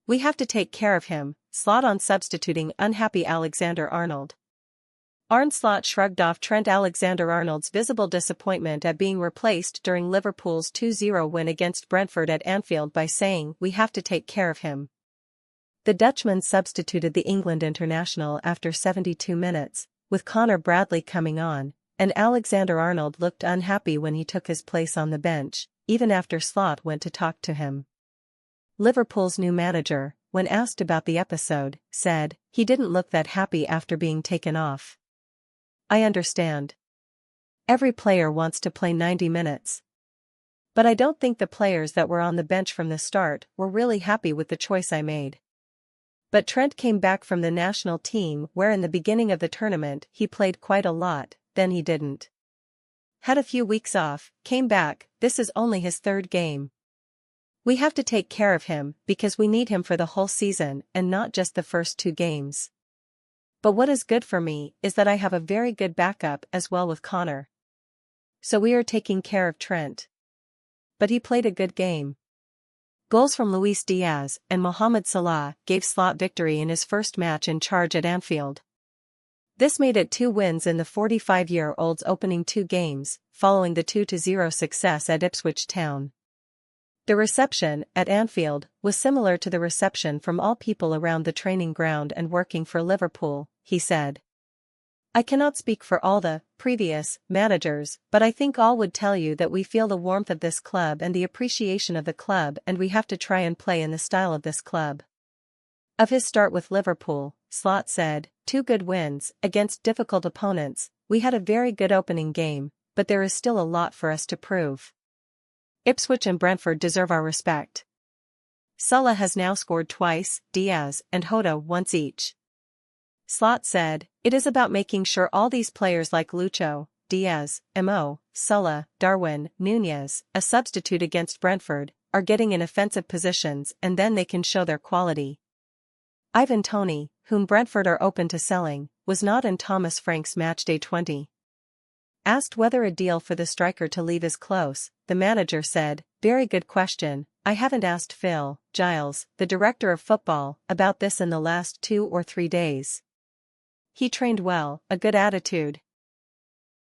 We have to take care of him, Slot on substituting unhappy Alexander Arnold. Arne Slot shrugged off Trent Alexander-Arnold's visible disappointment at being replaced during Liverpool's 2-0 win against Brentford at Anfield by saying, "We have to take care of him." The Dutchman substituted the England international after 72 minutes, with Connor Bradley coming on, and Alexander-Arnold looked unhappy when he took his place on the bench, even after Slot went to talk to him. Liverpool's new manager, when asked about the episode, said, "He didn't look that happy after being taken off. I understand. Every player wants to play 90 minutes. But I don't think the players that were on the bench from the start were really happy with the choice I made." But Trent came back from the national team where in the beginning of the tournament he played quite a lot, then he didn't. Had a few weeks off, came back, this is only his third game. We have to take care of him because we need him for the whole season and not just the first 2 games. But what is good for me is that I have a very good backup as well with Connor. So we are taking care of Trent. But he played a good game. Goals from Luis Diaz and Mohamed Salah gave Slot victory in his first match in charge at Anfield. This made it 2 wins in the 45-year-old's opening 2 games, following the 2-0 success at Ipswich Town. The reception, at Anfield, was similar to the reception from all people around the training ground and working for Liverpool, he said. "I cannot speak for all the previous managers, but I think all would tell you that we feel the warmth of this club and the appreciation of the club, and we have to try and play in the style of this club." Of his start with Liverpool, Slot said, 2 good wins against difficult opponents. We had a very good opening game, but there is still a lot for us to prove. Ipswich and Brentford deserve our respect. Salah has now scored twice, Diaz and Jota once each. Slot said, "It is about making sure all these players like Lucho, Diaz, Mo, Salah, Darwin, Nunez, a substitute against Brentford, are getting in offensive positions and then they can show their quality." Ivan Toney, whom Brentford are open to selling, was not in Thomas Frank's matchday 20. Asked whether a deal for the striker to leave is close, the manager said, "Very good question. I haven't asked Phil Giles, the director of football, about this in the last 2 or 3 days. He trained well, a good attitude,